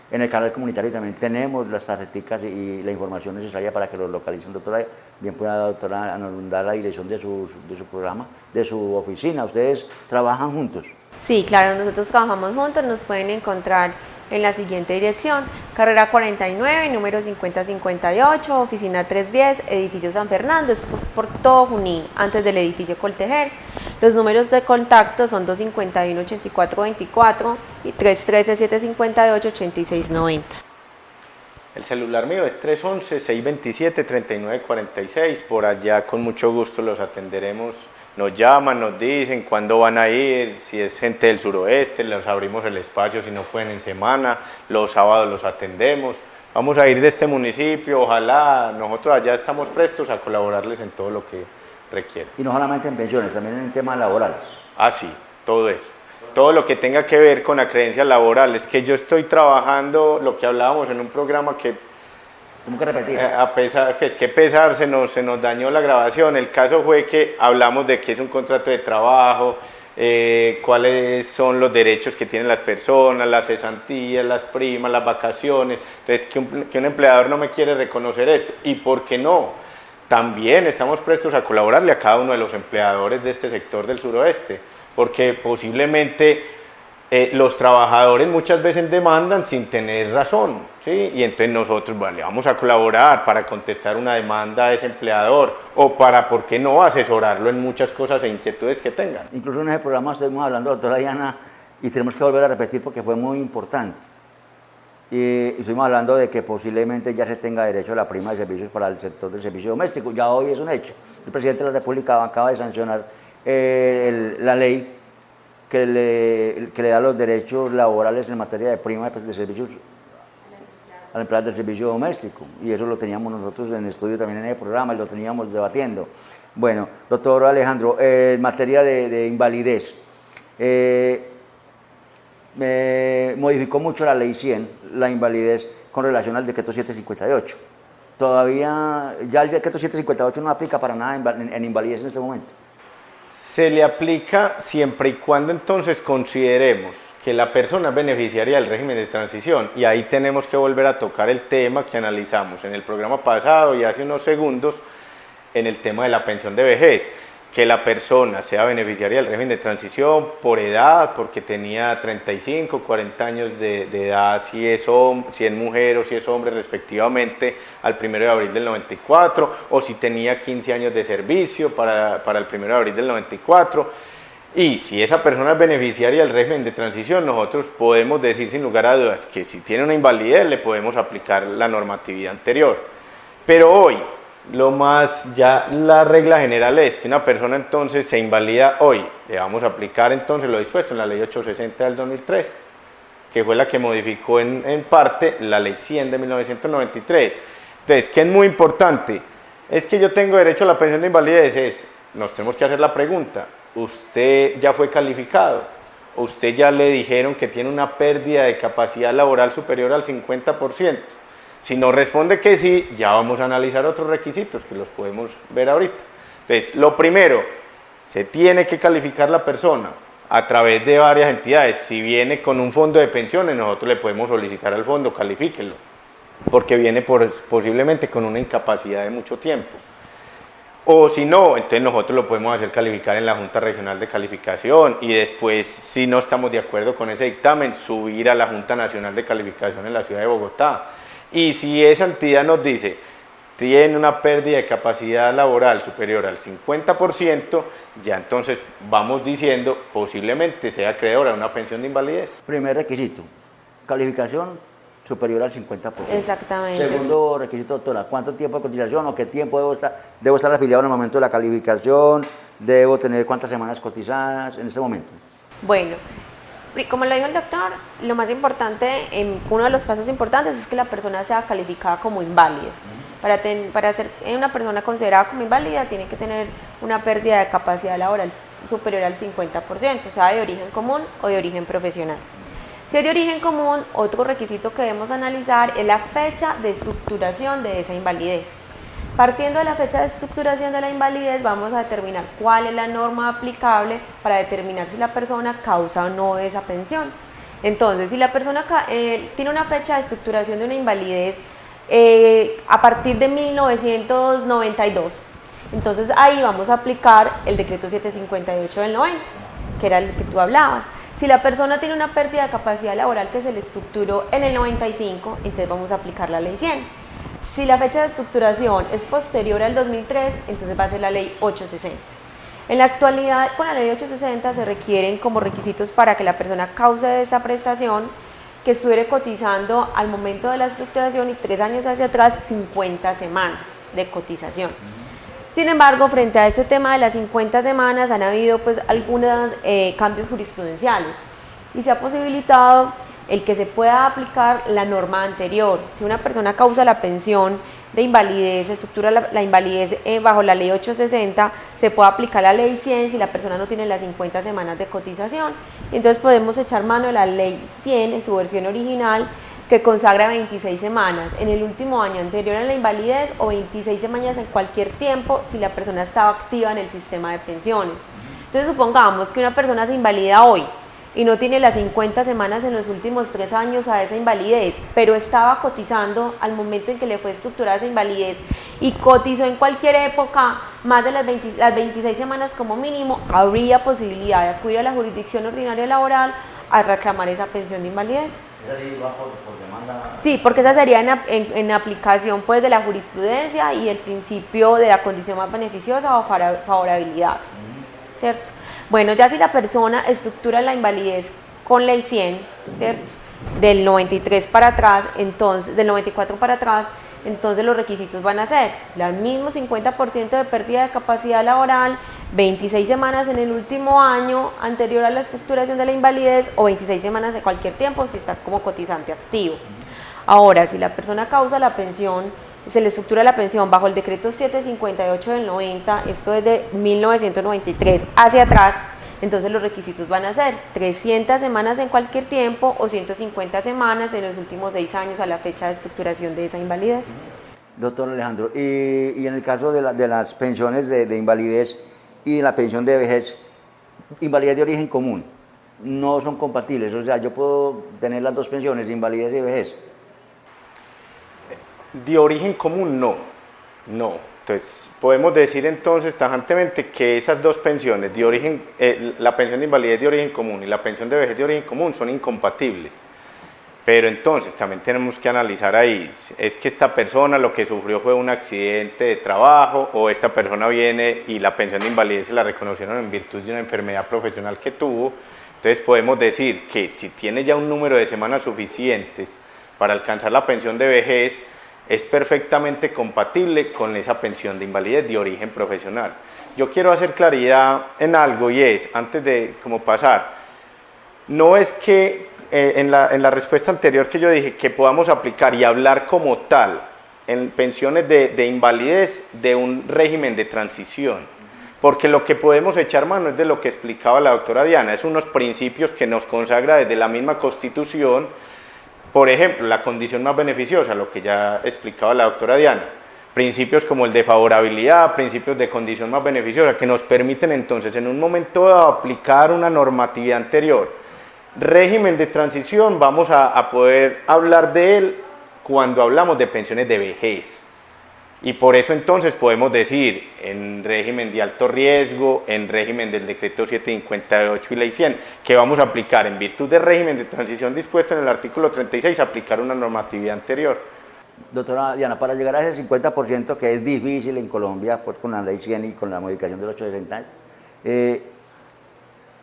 En el canal comunitario también tenemos las tarjeticas y la información necesaria para que los localicen, doctora. Bien pueda, doctora, nos dar la dirección de su programa, de su oficina. ¿Ustedes trabajan juntos? Sí, claro, nosotros trabajamos juntos, nos pueden encontrar en la siguiente dirección: carrera 49, número 5058, oficina 310, edificio San Fernando, es por todo Junín, antes del edificio Coltejer. Los números de contacto son 251-8424 y 313-758-8690. El celular mío es 311-627-3946, por allá con mucho gusto los atenderemos. Nos llaman, nos dicen cuándo van a ir, si es gente del suroeste, les abrimos el espacio, si no pueden en semana, los sábados los atendemos. Vamos a ir de este municipio, ojalá, nosotros allá estamos prestos a colaborarles en todo lo que requieran. Y no solamente en pensiones, también en temas laborales. Ah, sí, todo eso. Todo lo que tenga que ver con la creencia laboral. Es que yo estoy trabajando, lo que hablábamos en un programa que ¿Cómo que repetir? A pesar, pues, que pesar, se nos dañó la grabación. El caso fue que hablamos de qué es un contrato de trabajo, cuáles son los derechos que tienen las personas, las cesantías, las primas, las vacaciones. Entonces, que un empleador no me quiere reconocer esto. ¿Y por qué no? También estamos prestos a colaborarle a cada uno de los empleadores de este sector del suroeste, porque posiblemente los trabajadores muchas veces demandan sin tener razón, ¿sí? Y entonces nosotros, vale, vamos a colaborar para contestar una demanda a ese empleador o para, ¿por qué no?, asesorarlo en muchas cosas e inquietudes que tengan. Incluso en ese programa estuvimos hablando, doctora Diana, y tenemos que volver a repetir porque fue muy importante. Y estuvimos hablando de que posiblemente ya se tenga derecho a la prima de servicios para el sector del servicio doméstico. Ya hoy es un hecho. El presidente de la República acaba de sancionar la ley que le da los derechos laborales en materia de prima de servicios al empleado del servicio doméstico. Y eso lo teníamos nosotros en estudio también en el programa y lo teníamos debatiendo. Bueno, doctor Alejandro, en materia de invalidez, modificó mucho la ley 100, la invalidez con relación al decreto 758. Todavía, ya el decreto 758 no aplica para nada en invalidez en este momento. Se le aplica siempre y cuando entonces consideremos que la persona es beneficiaria del régimen de transición, y ahí tenemos que volver a tocar el tema que analizamos en el programa pasado y hace unos segundos en el tema de la pensión de vejez, que la persona sea beneficiaria del régimen de transición por edad, porque tenía 35, 40 años de edad, si es mujer o si es hombre respectivamente, al 1 de abril del 94, o si tenía 15 años de servicio para el 1 de abril del 94. Y si esa persona es beneficiaria del régimen de transición, nosotros podemos decir sin lugar a dudas que si tiene una invalidez le podemos aplicar la normatividad anterior. Pero hoy, la regla general es que una persona entonces se invalida hoy. Le vamos a aplicar entonces lo dispuesto en la ley 860 del 2003, que fue la que modificó en parte la ley 100 de 1993. Entonces, ¿qué es muy importante? Es que yo tengo derecho a la pensión de invalidez. Nos tenemos que hacer la pregunta: ¿usted ya fue calificado? ¿O usted ya le dijeron que tiene una pérdida de capacidad laboral superior al 50%? Si nos responde que sí, ya vamos a analizar otros requisitos que los podemos ver ahorita. Entonces, lo primero, se tiene que calificar la persona a través de varias entidades. Si viene con un fondo de pensiones, nosotros le podemos solicitar al fondo, califíquelo, porque viene posiblemente con una incapacidad de mucho tiempo. O si no, entonces nosotros lo podemos hacer calificar en la Junta Regional de Calificación y después, si no estamos de acuerdo con ese dictamen, subir a la Junta Nacional de Calificación en la ciudad de Bogotá. Y si esa entidad nos dice tiene una pérdida de capacidad laboral superior al 50%, ya entonces vamos diciendo posiblemente sea acreedora a una pensión de invalidez. Primer requisito, calificación superior al 50%. Exactamente. Segundo requisito, doctora, ¿cuánto tiempo de cotización o qué tiempo debo estar afiliado en el momento de la calificación? ¿Debo tener cuántas semanas cotizadas en ese momento? Bueno, como lo dijo el doctor, lo más importante, uno de los pasos importantes es que la persona sea calificada como inválida. Para ser una persona considerada como inválida tiene que tener una pérdida de capacidad laboral superior al 50%, sea de origen común o de origen profesional. Si es de origen común, otro requisito que debemos analizar es la fecha de estructuración de esa invalidez. Partiendo de la fecha de estructuración de la invalidez, vamos a determinar cuál es la norma aplicable para determinar si la persona causa o no esa pensión. Entonces, si la persona tiene una fecha de estructuración de una invalidez a partir de 1992, entonces ahí vamos a aplicar el decreto 758 del 90, que era el que tú hablabas. Si la persona tiene una pérdida de capacidad laboral que se le estructuró en el 95, entonces vamos a aplicar la ley 100. Si la fecha de estructuración es posterior al 2003, entonces va a ser la ley 860. En la actualidad, con la ley 860 se requieren como requisitos para que la persona cause esta prestación que estuviera cotizando al momento de la estructuración y 3 años hacia atrás 50 semanas de cotización. Sin embargo, frente a este tema de las 50 semanas han habido pues algunos cambios jurisprudenciales y se ha posibilitado el que se pueda aplicar la norma anterior. Si una persona causa la pensión de invalidez, se estructura la invalidez bajo la ley 860, se puede aplicar la ley 100 si la persona no tiene las 50 semanas de cotización. Entonces podemos echar mano de la ley 100 en su versión original, que consagra 26 semanas en el último año anterior a la invalidez o 26 semanas en cualquier tiempo si la persona estaba activa en el sistema de pensiones. Entonces supongamos que una persona se invalida hoy y no tiene las 50 semanas en los últimos 3 años a esa invalidez, pero estaba cotizando al momento en que le fue estructurada esa invalidez y cotizó en cualquier época más de las 26 semanas como mínimo, habría posibilidad de acudir a la jurisdicción ordinaria laboral a reclamar esa pensión de invalidez. ¿Esa sí va por demanda? Sí, porque esa sería en aplicación pues de la jurisprudencia y el principio de la condición más beneficiosa o favorabilidad, ¿cierto? Bueno, ya si la persona estructura la invalidez con ley 100, ¿cierto? Del 93 para atrás, entonces, del 94 para atrás, entonces los requisitos van a ser el mismo 50% de pérdida de capacidad laboral, 26 semanas en el último año anterior a la estructuración de la invalidez o 26 semanas de cualquier tiempo si está como cotizante activo. Ahora, si la persona causa la pensión, se le estructura la pensión bajo el decreto 758 del 90, esto es de 1993 hacia atrás, entonces los requisitos van a ser 300 semanas en cualquier tiempo o 150 semanas en los últimos 6 años a la fecha de estructuración de esa invalidez. Doctor Alejandro, y en el caso de las pensiones de invalidez y la pensión de vejez, invalidez de origen común, no son compatibles, o sea, yo puedo tener las dos pensiones de invalidez y de vejez. De origen común no. Entonces, podemos decir entonces tajantemente que esas dos pensiones, de origen, la pensión de invalidez de origen común y la pensión de vejez de origen común son incompatibles. Pero entonces también tenemos que analizar ahí, es que esta persona lo que sufrió fue un accidente de trabajo o esta persona viene y la pensión de invalidez se la reconocieron en virtud de una enfermedad profesional que tuvo. Entonces podemos decir que si tiene ya un número de semanas suficientes para alcanzar la pensión de vejez, es perfectamente compatible con esa pensión de invalidez de origen profesional. Yo quiero hacer claridad en algo y es, antes de como pasar, no es que en la respuesta anterior que yo dije que podamos aplicar y hablar como tal en pensiones de invalidez de un régimen de transición, porque lo que podemos echar mano es de lo que explicaba la doctora Diana, es unos principios que nos consagra desde la misma Constitución. Por ejemplo, la condición más beneficiosa, lo que ya explicaba la doctora Diana, principios como el de favorabilidad, principios de condición más beneficiosa, que nos permiten entonces en un momento dado aplicar una normatividad anterior. Régimen de transición, vamos a poder hablar de él cuando hablamos de pensiones de vejez. Y por eso entonces podemos decir en régimen de alto riesgo, en régimen del decreto 758 y ley 100, que vamos a aplicar en virtud del régimen de transición dispuesto en el artículo 36, aplicar una normatividad anterior. Doctora Diana, para llegar a ese 50% que es difícil en Colombia, pues con la ley 100 y con la modificación del 860,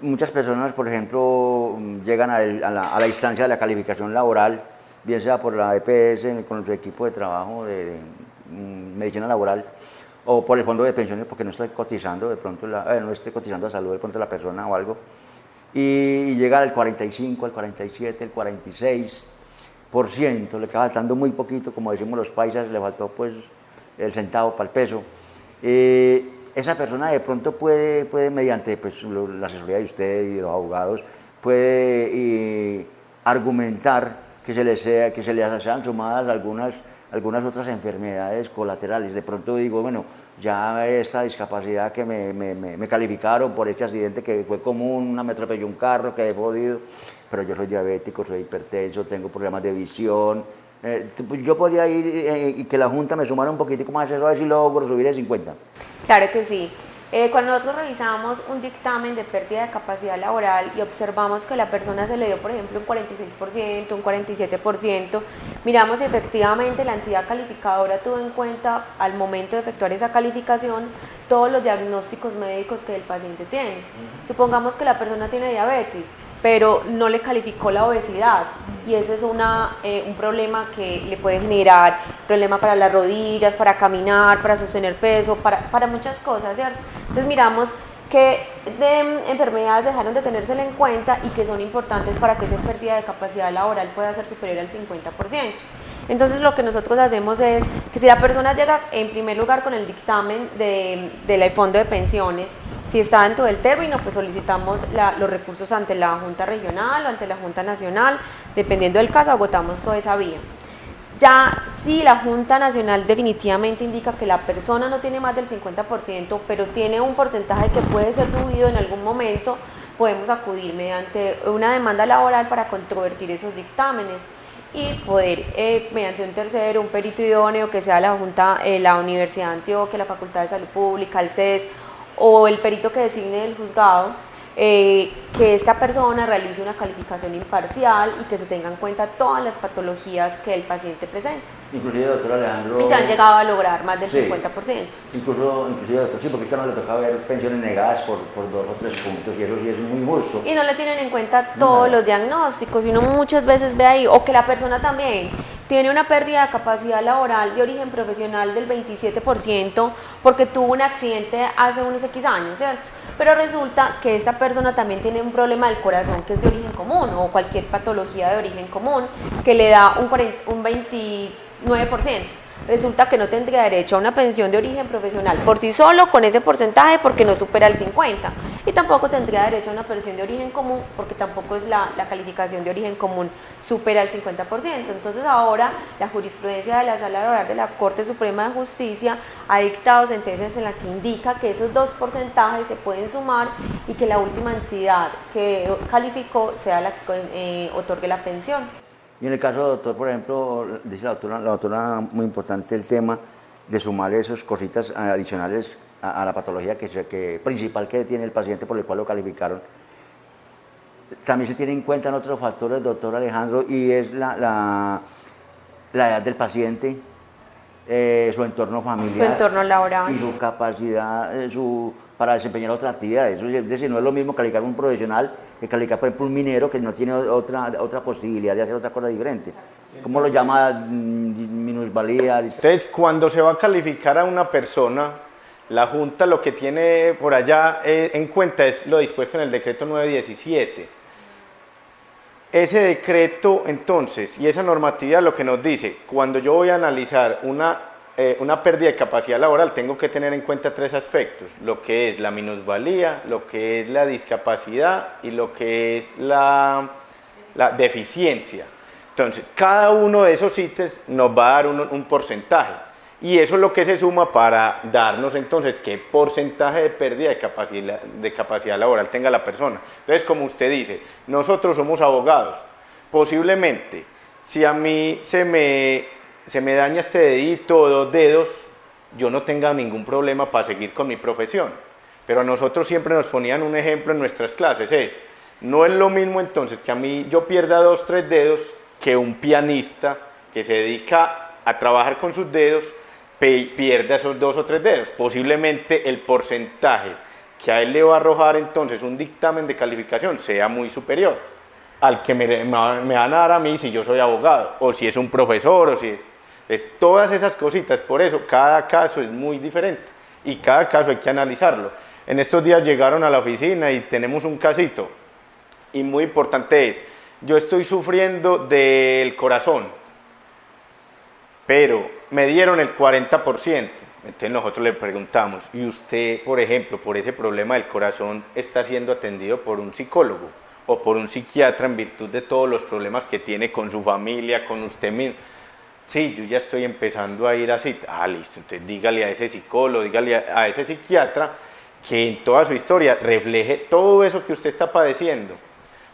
muchas personas, por ejemplo, llegan a la instancia de la calificación laboral, bien sea por la EPS, con su equipo de trabajo de medicina laboral, o por el fondo de pensiones porque no estoy cotizando, de pronto no estoy cotizando a salud de pronto la persona o algo, y llega al 45, al 47, el 46%, le queda faltando muy poquito, como decimos los paisas, le faltó pues el centavo para el peso. Esa persona de pronto puede mediante pues, la asesoría de usted y de los abogados, puede argumentar que se le sean sumadas algunas otras enfermedades colaterales. De pronto digo, bueno, ya esta discapacidad que me calificaron por este accidente que fue común, me atropelló un carro, que he podido, pero yo soy diabético, soy hipertenso, tengo problemas de visión. Yo podría ir y que la Junta me sumara un poquitico más eso, a ver si logro subir el 50. Claro que sí. Cuando nosotros revisamos un dictamen de pérdida de capacidad laboral y observamos que la persona se le dio, por ejemplo, un 46%, un 47%, miramos si efectivamente la entidad calificadora tuvo en cuenta al momento de efectuar esa calificación todos los diagnósticos médicos que el paciente tiene. Supongamos que la persona tiene diabetes, pero no le calificó la obesidad y ese es un problema que le puede generar problema para las rodillas, para caminar, para sostener peso, para muchas cosas, ¿cierto? Entonces miramos qué enfermedades dejaron de tenérsela en cuenta y que son importantes para que esa pérdida de capacidad laboral pueda ser superior al 50%. Entonces lo que nosotros hacemos es que si la persona llega en primer lugar con el dictamen del fondo de pensiones, si está dentro del término, pues solicitamos los recursos ante la Junta Regional o ante la Junta Nacional, dependiendo del caso, agotamos toda esa vía. Ya si la Junta Nacional definitivamente indica que la persona no tiene más del 50%, pero tiene un porcentaje que puede ser subido en algún momento, podemos acudir mediante una demanda laboral para controvertir esos dictámenes y poder, mediante un tercero, un perito idóneo, que sea la Junta, la Universidad de Antioquia, la Facultad de Salud Pública, el CES, o el perito que designe el juzgado, que esta persona realice una calificación imparcial y que se tengan en cuenta todas las patologías que el paciente presenta. Inclusive, doctor Alejandro... Y se han llegado a lograr más del sí, 50%. Inclusive, doctor, sí, porque es que no le toca ver pensiones negadas por 2 o 3 puntos, y eso sí es muy justo. Y no le tienen en cuenta todos los diagnósticos, y uno muchas veces ve ahí, o que la persona también tiene una pérdida de capacidad laboral de origen profesional del 27% porque tuvo un accidente hace unos X años, ¿cierto? Pero resulta que esta persona también tiene un problema del corazón que es de origen común, o cualquier patología de origen común que le da un 29%. Resulta que no tendría derecho a una pensión de origen profesional por sí solo con ese porcentaje porque no supera el 50%, y tampoco tendría derecho a una pensión de origen común porque tampoco es la calificación de origen común supera el 50%. Entonces ahora la jurisprudencia de la Sala Oral de la Corte Suprema de Justicia ha dictado sentencias en las que indica que esos 2 porcentajes se pueden sumar y que la última entidad que calificó sea la que otorgue la pensión. Y en el caso, doctor, por ejemplo, dice la doctora, muy importante el tema de sumar esas cositas adicionales a la patología principal que tiene el paciente por el cual lo calificaron. También se tienen en cuenta otros factores, doctor Alejandro, y es la edad del paciente, su entorno familiar, su entorno laboral y su capacidad para desempeñar otras actividades. Es decir, no es lo mismo calificar un profesional que calificar, por ejemplo, un minero que no tiene otra posibilidad de hacer otra cosa diferente. ¿Cómo lo llama? Minusvalía. Entonces, cuando se va a calificar a una persona, la Junta lo que tiene por allá en cuenta es lo dispuesto en el decreto 917. Ese decreto, entonces, y esa normatividad lo que nos dice, cuando yo voy a analizar una pérdida de capacidad laboral, tengo que tener en cuenta 3 aspectos: lo que es la minusvalía, lo que es la discapacidad y lo que es la deficiencia. Entonces, cada uno de esos ítems nos va a dar un porcentaje, y eso es lo que se suma para darnos entonces qué porcentaje de pérdida de capacidad laboral tenga la persona. Entonces, como usted dice, nosotros somos abogados, posiblemente si a mí se me daña este dedito o 2 dedos, yo no tenga ningún problema para seguir con mi profesión. Pero a nosotros siempre nos ponían un ejemplo en nuestras clases, no es lo mismo entonces que a mí yo pierda 2 o 3 dedos que un pianista que se dedica a trabajar con sus dedos pierda esos 2 o 3 dedos. Posiblemente el porcentaje que a él le va a arrojar entonces un dictamen de calificación sea muy superior al que me van a dar a mí si yo soy abogado, o si es un profesor, o si es todas esas cositas. Por eso cada caso es muy diferente y cada caso hay que analizarlo. En estos días llegaron a la oficina y tenemos un casito, y muy importante es: yo estoy sufriendo del corazón, pero me dieron el 40%. Entonces nosotros le preguntamos: ¿y usted, por ejemplo, por ese problema del corazón, está siendo atendido por un psicólogo o por un psiquiatra en virtud de todos los problemas que tiene con su familia, con usted mismo? Sí, yo ya estoy empezando a ir así. Listo, entonces dígale a ese psicólogo, dígale a ese psiquiatra que en toda su historia refleje todo eso que usted está padeciendo,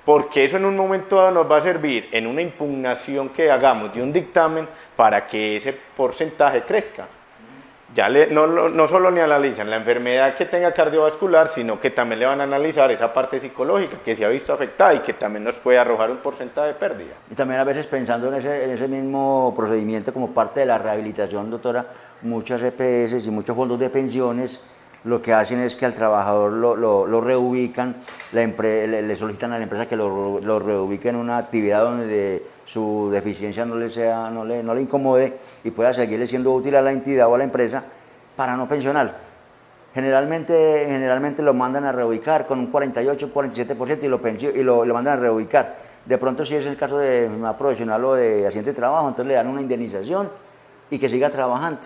porque eso en un momento dado nos va a servir en una impugnación que hagamos de un dictamen para que ese porcentaje crezca. Ya no solo le analizan la enfermedad que tenga cardiovascular, sino que también le van a analizar esa parte psicológica que se ha visto afectada y que también nos puede arrojar un porcentaje de pérdida. Y también a veces pensando en ese mismo procedimiento como parte de la rehabilitación, doctora, muchas EPS y muchos fondos de pensiones lo que hacen es que al trabajador lo reubican, le solicitan a la empresa que lo reubique en una actividad donde su deficiencia no le incomode y pueda seguirle siendo útil a la entidad o a la empresa para no pensionar. Generalmente lo mandan a reubicar con un 48, 47% y lo mandan a reubicar. De pronto, si es el caso de enfermedad profesional o de accidente de trabajo, entonces le dan una indemnización y que siga trabajando.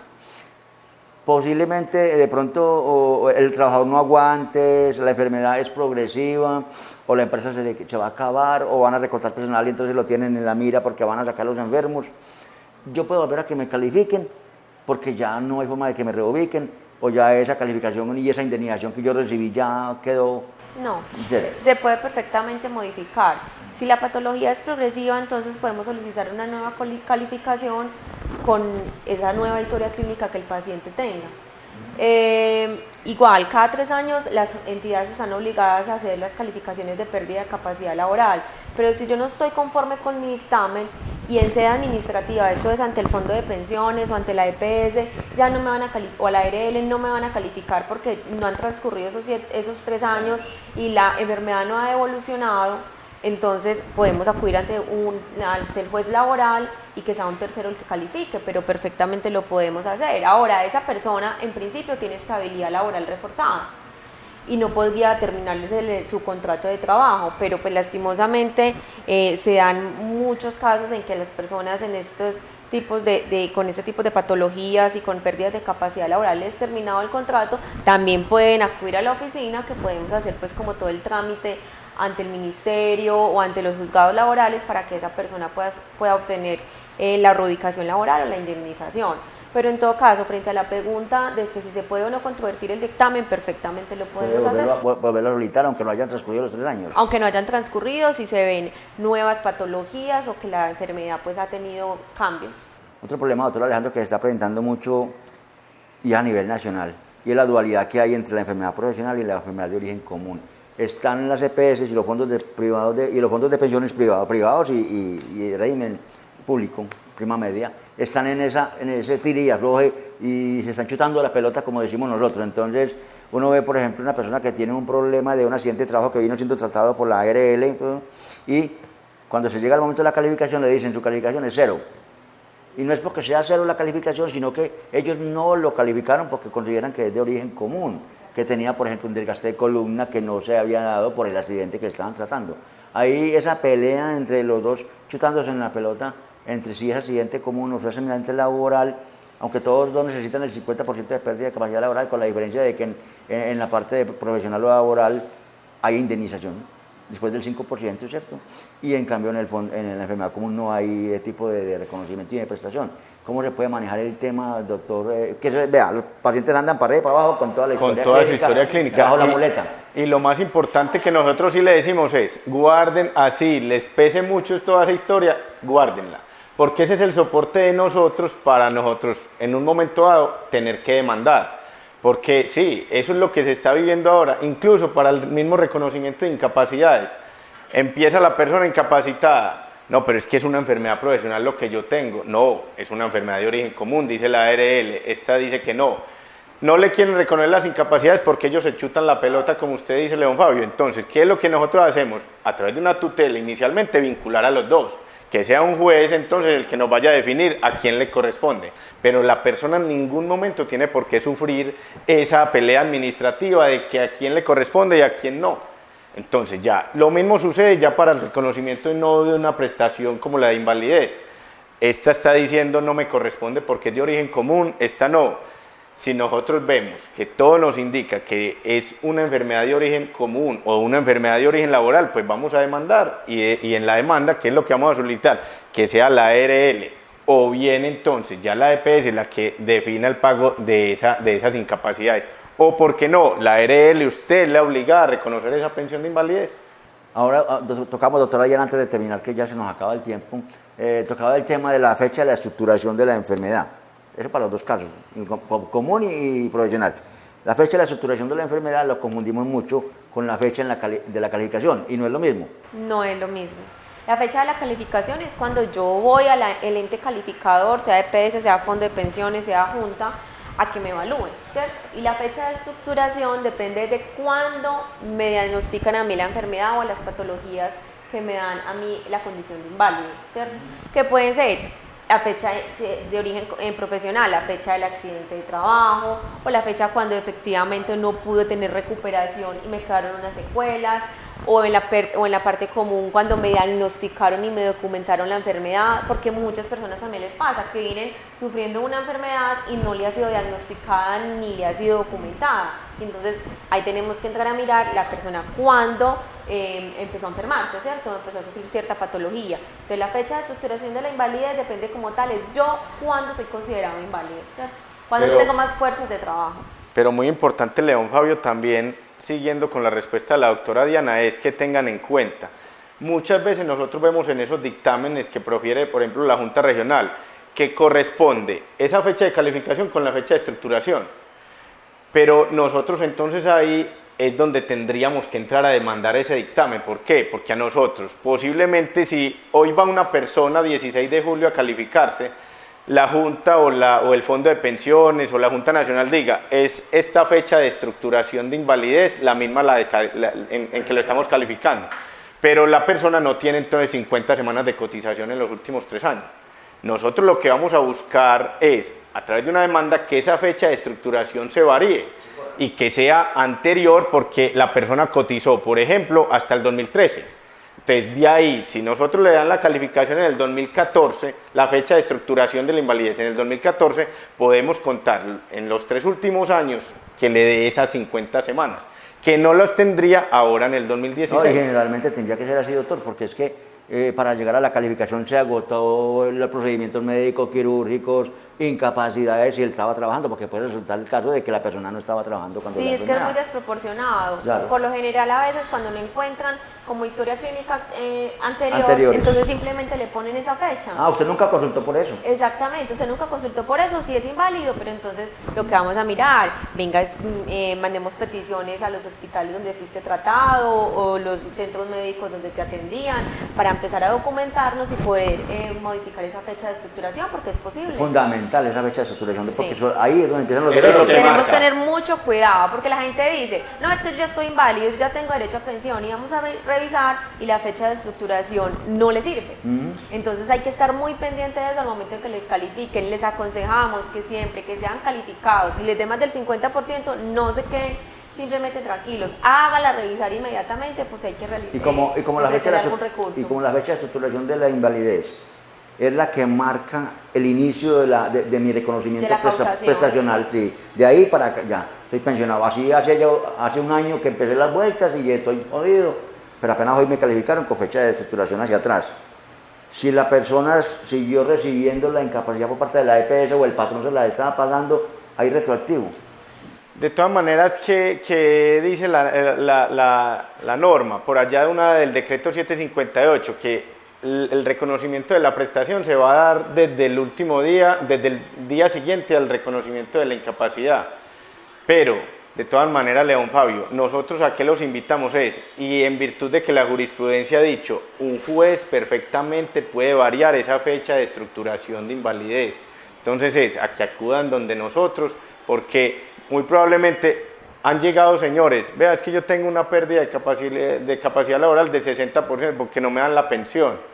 Posiblemente de pronto el trabajador no aguante, la enfermedad es progresiva, o la empresa se va a acabar, o van a recortar personal y entonces lo tienen en la mira porque van a sacar a los enfermos. Yo puedo volver a que me califiquen porque ya no hay forma de que me reubiquen, o ya esa calificación y esa indemnización que yo recibí ya quedó. No, se puede perfectamente modificar. Si la patología es progresiva, entonces podemos solicitar una nueva calificación con esa nueva historia clínica que el paciente tenga. Igual, cada 3 años las entidades están obligadas a hacer las calificaciones de pérdida de capacidad laboral, pero si yo no estoy conforme con mi dictamen y en sede administrativa, esto es ante el Fondo de Pensiones o ante la EPS, ya no me van a o a la ARL no me van a calificar porque no han transcurrido esos 3 años y la enfermedad no ha evolucionado. Entonces podemos acudir ante el juez laboral y que sea un tercero el que califique, pero perfectamente lo podemos hacer. Ahora, esa persona en principio tiene estabilidad laboral reforzada y no podría terminarle su contrato de trabajo, pero pues lastimosamente se dan muchos casos en que las personas en estos tipos con este tipo de patologías y con pérdidas de capacidad laboral les terminado el contrato, también pueden acudir a la oficina, que podemos hacer pues como todo el trámite ante el ministerio o ante los juzgados laborales para que esa persona pueda obtener la reubicación laboral o la indemnización. Pero en todo caso, frente a la pregunta de que si se puede o no controvertir el dictamen, perfectamente lo podemos hacer. Volverlo a solicitar aunque no hayan transcurrido los 3 años. Aunque no hayan transcurrido, si se ven nuevas patologías o que la enfermedad pues ha tenido cambios. Otro problema, doctor Alejandro, que se está presentando mucho y a nivel nacional, y es la dualidad que hay entre la enfermedad profesional y la enfermedad de origen común. Están las EPS y los fondos y los fondos de pensiones privados y régimen público, prima media, están en ese tira y afloje y se están chutando la pelota, como decimos nosotros. Entonces, uno ve, por ejemplo, una persona que tiene un problema de un accidente de trabajo que vino siendo tratado por la ARL y cuando se llega al momento de la calificación le dicen su calificación es 0. Y no es porque sea 0 la calificación, sino que ellos no lo calificaron porque consideran que es de origen común, que tenía, por ejemplo, un desgaste de columna que no se había dado por el accidente que estaban tratando. Ahí esa pelea entre los dos, chutándose en la pelota, entre si es accidente común o es accidente laboral, aunque todos dos necesitan el 50% de pérdida de capacidad laboral, con la diferencia de que en la parte de profesional o laboral hay indemnización, después del 5%, ¿cierto? Y en cambio en la enfermedad común no hay tipo de reconocimiento y de prestación. ¿Cómo se puede manejar el tema, doctor? Vea, los pacientes andan para arriba y para abajo con toda la historia clínica. Con toda su historia clínica. Bajo la muleta. Y lo más importante que nosotros sí le decimos es, guarden así, les pese mucho toda esa historia, guárdenla. Porque ese es el soporte de nosotros para nosotros, en un momento dado, tener que demandar. Porque sí, eso es lo que se está viviendo ahora, incluso para el mismo reconocimiento de incapacidades. Empieza la persona incapacitada. No, pero es que es una enfermedad profesional lo que yo tengo. No, es una enfermedad de origen común, dice la ARL. Esta dice que no. No le quieren reconocer las incapacidades porque ellos se chutan la pelota, como usted dice, León Fabio. Entonces, ¿qué es lo que nosotros hacemos? A través de una tutela, inicialmente vincular a los dos. Que sea un juez, entonces, el que nos vaya a definir a quién le corresponde. Pero la persona en ningún momento tiene por qué sufrir esa pelea administrativa de que a quién le corresponde y a quién no. Entonces ya, lo mismo sucede ya para el reconocimiento no de una prestación como la de invalidez. Esta está diciendo no me corresponde porque es de origen común, esta no. Si nosotros vemos que todo nos indica que es una enfermedad de origen común o una enfermedad de origen laboral, pues vamos a demandar y en la demanda, ¿qué es lo que vamos a solicitar? Que sea la ARL o bien entonces ya la EPS la que defina el pago de esas incapacidades. O, ¿por qué no? La ARL, usted le obliga a reconocer esa pensión de invalidez. Ahora tocamos, doctora, ya antes de terminar, que ya se nos acaba el tiempo, tocaba el tema de la fecha de la estructuración de la enfermedad. Eso para los dos casos, común y profesional. La fecha de la estructuración de la enfermedad lo confundimos mucho con la fecha de la calificación, y no es lo mismo. No es lo mismo. La fecha de la calificación es cuando yo voy al ente calificador, sea EPS, sea fondo de pensiones, sea junta, a que me evalúen, ¿cierto? Y la fecha de estructuración depende de cuándo me diagnostican a mí la enfermedad o las patologías que me dan a mí la condición de inválido, ¿cierto? Que pueden ser la fecha de origen profesional, la fecha del accidente de trabajo o la fecha cuando efectivamente no pude tener recuperación y me quedaron unas secuelas, o en la parte común cuando me diagnosticaron y me documentaron la enfermedad, porque muchas personas también les pasa que vienen sufriendo una enfermedad y no le ha sido diagnosticada ni le ha sido documentada. Entonces ahí tenemos que entrar a mirar la persona cuándo empezó a enfermarse, ¿cierto? Empezó a sufrir cierta patología. Entonces la fecha de estructuración de la invalidez depende como tal, es yo cuándo soy considerado inválido, ¿cierto? Cuando tengo más fuerzas de trabajo. Pero muy importante, León Fabio, también siguiendo con la respuesta de la doctora Diana, es que tengan en cuenta, muchas veces nosotros vemos en esos dictámenes que profiere, por ejemplo, la Junta Regional, que corresponde esa fecha de calificación con la fecha de estructuración. Pero nosotros entonces ahí es donde tendríamos que entrar a demandar ese dictamen. ¿Por qué? Porque a nosotros, posiblemente si hoy va una persona 16 de julio a calificarse, la Junta o el Fondo de Pensiones o la Junta Nacional diga, es esta fecha de estructuración de invalidez la misma en que lo estamos calificando. Pero la persona no tiene entonces 50 semanas de cotización en los últimos 3 años. Nosotros lo que vamos a buscar es, a través de una demanda, que esa fecha de estructuración se varíe y que sea anterior porque la persona cotizó, por ejemplo, hasta el 2013. Entonces, de ahí, si nosotros le dan la calificación en el 2014, la fecha de estructuración de la invalidez en el 2014, podemos contar en los 3 últimos años que le dé esas 50 semanas, que no los tendría ahora en el 2016. No, y generalmente tendría que ser así, doctor, porque es que para llegar a la calificación se agotó los procedimientos médicos, quirúrgicos, incapacidades y él estaba trabajando, porque puede resultar el caso de que la persona no estaba trabajando cuando sí, la es que es muy desproporcionado. Claro. Por lo general, a veces cuando no encuentran como historia clínica Anteriores. entonces simplemente le ponen esa fecha. Ah, usted nunca consultó por eso. Exactamente, usted nunca consultó por eso, sí es inválido, pero entonces lo que vamos a mirar, venga, mandemos peticiones a los hospitales donde fuiste tratado o los centros médicos donde te atendían para empezar a documentarnos y poder modificar esa fecha de estructuración, porque es posible. Fundamental esa fecha de estructuración, porque Sí. Ahí es donde empiezan los Pero derechos. Tenemos que tener mucho cuidado porque la gente dice, no, es que yo estoy inválido, yo ya tengo derecho a pensión y vamos a revisar y la fecha de estructuración no le sirve. Entonces hay que estar muy pendiente de eso al momento en que les califiquen. Les aconsejamos que siempre que sean calificados y les dé más del 50%, no se queden simplemente tranquilos, hágala revisar inmediatamente, pues hay que realizar. Y como la fecha de estructuración de la invalidez es la que marca el inicio de mi reconocimiento prestacional, sí. De ahí para acá, ya, estoy pensionado. Así hace un año que empecé las vueltas y ya estoy jodido, pero apenas hoy me calificaron con fecha de estructuración hacia atrás. Si la persona siguió recibiendo la incapacidad por parte de la EPS o el patrón se la estaba pagando, hay retroactivo. De todas maneras, ¿qué dice la norma? Por allá del decreto 758, que el reconocimiento de la prestación se va a dar desde el último día, desde el día siguiente al reconocimiento de la incapacidad. Pero, de todas maneras, León Fabio, nosotros a qué los invitamos es, y en virtud de que la jurisprudencia ha dicho, un juez perfectamente puede variar esa fecha de estructuración de invalidez. Entonces es a que acudan donde nosotros, porque muy probablemente han llegado señores, vea, es que yo tengo una pérdida de capacidad laboral del 60% porque no me dan la pensión.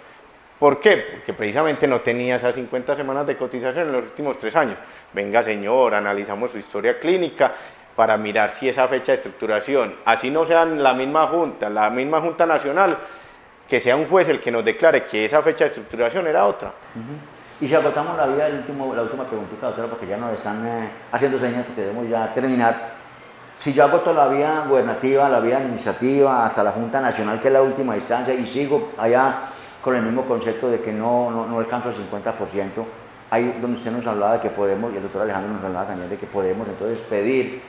¿Por qué? Porque precisamente no tenía esas 50 semanas de cotización en los últimos 3 años. Venga señor, analizamos su historia clínica para mirar si esa fecha de estructuración, así no sea la misma Junta Nacional, que sea un juez el que nos declare que esa fecha de estructuración era otra. Y si agotamos la última preguntita, doctora, porque ya nos están haciendo señas que debemos ya terminar. Si yo agoto la vía gubernativa, la vía administrativa, hasta la Junta Nacional, que es la última instancia, y sigo allá con el mismo concepto de que no alcanzo el 50%, ahí donde usted nos hablaba de que podemos, y el doctor Alejandro nos hablaba también de que podemos entonces pedir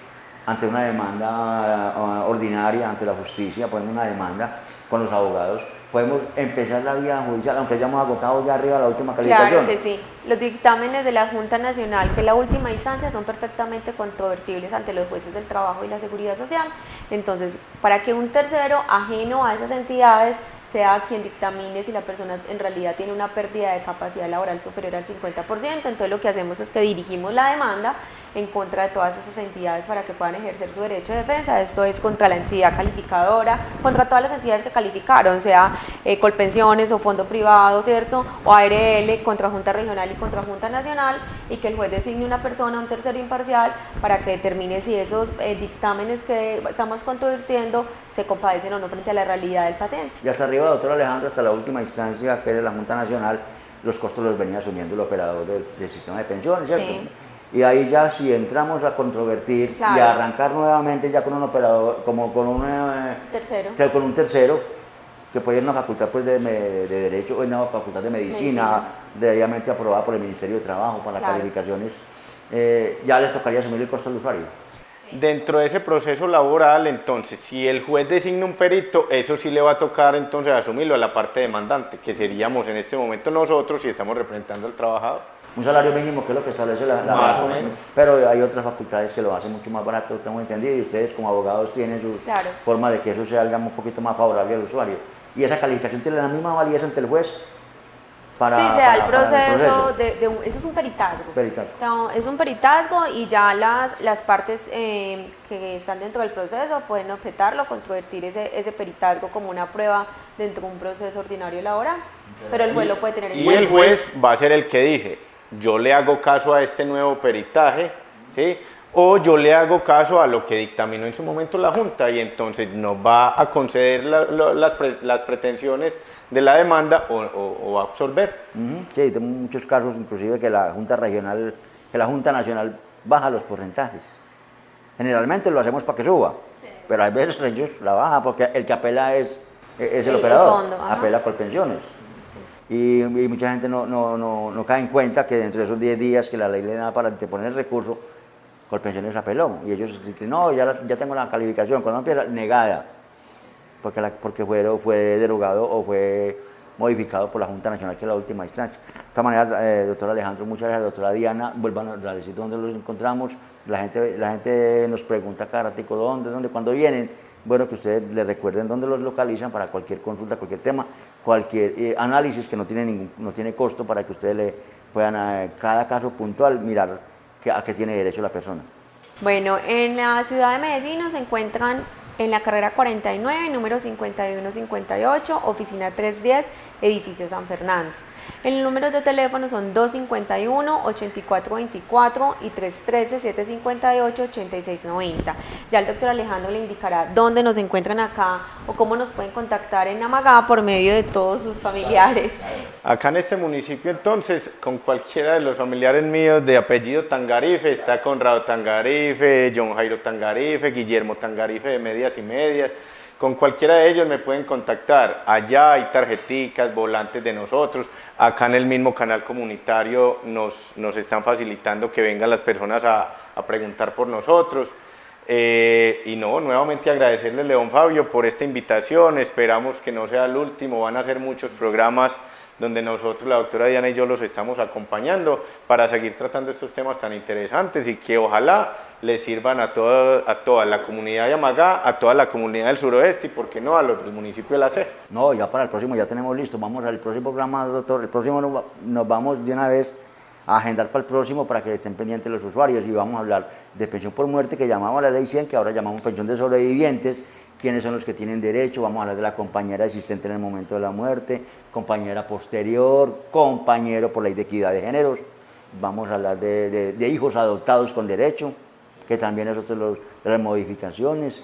ante una demanda ordinaria, ante la justicia, podemos una demanda con los abogados, podemos empezar la vía judicial, aunque ya hemos agotado ya arriba la última calificación. Claro que sí. Los dictámenes de la Junta Nacional, que es la última instancia, son perfectamente controvertibles ante los jueces del trabajo y la seguridad social. Entonces, para que un tercero ajeno a esas entidades sea quien dictamine si la persona en realidad tiene una pérdida de capacidad laboral superior al 50%, entonces lo que hacemos es que dirigimos la demanda en contra de todas esas entidades para que puedan ejercer su derecho de defensa. Esto es contra la entidad calificadora, contra todas las entidades que calificaron, sea Colpensiones o Fondo Privado, ¿cierto? O ARL, contra Junta Regional y contra Junta Nacional, y que el juez designe una persona, un tercero imparcial, para que determine si esos dictámenes que estamos controvirtiendo se compadecen o no frente a la realidad del paciente. Y hasta arriba, doctor Alejandro, hasta la última instancia, que era la Junta Nacional, los costos los venía asumiendo el operador del sistema de pensiones, ¿cierto? Sí. Y ahí ya si entramos a controvertir, claro, y a arrancar nuevamente ya con un operador, como con un tercero, que puede ser una facultad pues, de Derecho o una facultad de Medicina, debidamente aprobada por el Ministerio de Trabajo para las calificaciones, ya les tocaría asumir el costo al usuario. Dentro de ese proceso laboral, entonces, si el juez designa un perito, eso sí le va a tocar entonces asumirlo a la parte demandante, que seríamos en este momento nosotros si estamos representando al trabajador. un salario mínimo, que es lo que establece la Más o menos. pero hay otras facultades que lo hacen mucho más barato, tengo entendido, y ustedes como abogados tienen su Claro. forma de que eso sea, digamos, un poquito más favorable al usuario. Y esa calificación tiene la misma validez ante el juez para, Sí, se da el para proceso, eso es un peritazgo. Peritazgo. O sea, es un peritazgo y ya las partes que están dentro del proceso pueden objetarlo, controvertir ese peritazgo como una prueba dentro de un proceso ordinario laboral. Pero el juez lo puede tener en Y cuenta. el juez va a ser el que dice, yo le hago caso a este nuevo peritaje, ¿sí? O yo le hago caso a lo que dictaminó en su momento la Junta y entonces nos va a conceder las pretensiones de la demanda o a absolver. Sí, tengo muchos casos, inclusive que la Junta Regional, que la Junta Nacional baja los porcentajes. Generalmente lo hacemos para que suba, pero a veces ellos la bajan porque el que apela es el operador, fondo, apela por pensiones. Y mucha gente no cae en cuenta que dentro de esos 10 días que la ley le da para anteponer el recurso, Colpensiones apeló. Y ellos dicen, no, ya tengo la calificación. Cuando empieza, negada, porque fue derogado o fue modificado por la Junta Nacional, que es la última instancia. De todas maneras, doctor Alejandro, muchas gracias, doctora Diana, vuelvan a decir dónde los encontramos. La gente nos pregunta cada ratico dónde, cuándo vienen. Bueno, que ustedes les recuerden dónde los localizan para cualquier consulta, cualquier tema, cualquier análisis que no tiene costo, para que ustedes le puedan, cada caso puntual, mirar a qué tiene derecho la persona. Bueno, en la ciudad de Medellín nos encuentran en la carrera 49, número 5158, oficina 310, edificio San Fernando. El número de teléfono son 251-8424 y 313-758-8690. Ya el doctor Alejandro le indicará dónde nos encuentran acá o cómo nos pueden contactar en Amagá por medio de todos sus familiares. Acá en este municipio entonces, con cualquiera de los familiares míos de apellido Tangarife, está Conrado Tangarife, John Jairo Tangarife, Guillermo Tangarife de Medias y Medias, con cualquiera de ellos me pueden contactar. Allá hay tarjeticas, volantes de nosotros. Acá en el mismo canal comunitario nos están facilitando que vengan las personas a preguntar por nosotros. Y nuevamente agradecerle a León Fabio por esta invitación. Esperamos que no sea el último. Van a ser muchos programas donde nosotros, la doctora Diana y yo, los estamos acompañando para seguir tratando estos temas tan interesantes y que ojalá les sirvan a toda la comunidad de Amagá, a toda la comunidad del suroeste y, por qué no, a los del municipio de La C. No, ya para el próximo ya tenemos listo. Vamos al próximo programa, doctor. El próximo nos vamos de una vez a agendar para el próximo para que estén pendientes los usuarios y vamos a hablar de pensión por muerte, que llamamos la ley 100, que ahora llamamos pensión de sobrevivientes. Quiénes son los que tienen derecho, vamos a hablar de la compañera existente en el momento de la muerte, compañera posterior, compañero por ley de equidad de géneros, vamos a hablar de hijos adoptados con derecho, que también es otro de las modificaciones,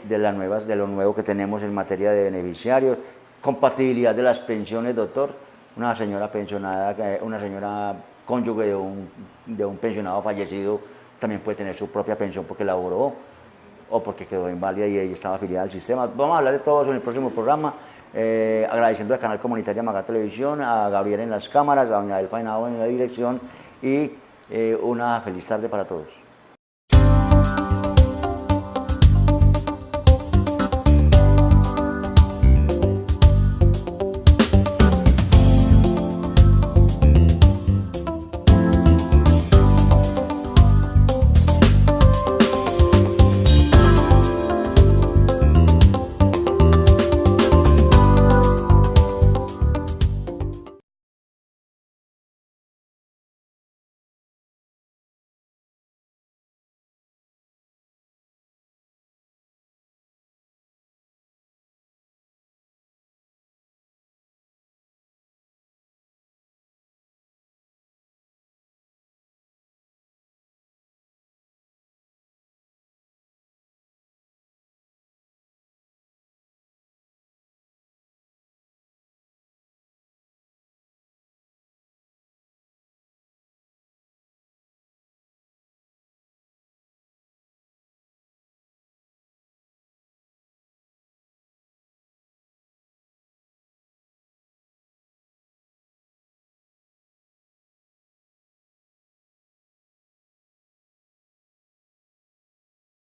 de lo nuevo que tenemos en materia de beneficiarios, compatibilidad de las pensiones, doctor. Una señora pensionada, una señora cónyuge de un pensionado fallecido también puede tener su propia pensión porque laboró o porque quedó inválida y ella estaba afiliada al sistema. Vamos a hablar de todo eso en el próximo programa, agradeciendo al canal comunitario Amagá Televisión, a Gabriel en las cámaras, a doña Delfa en la dirección y una feliz tarde para todos.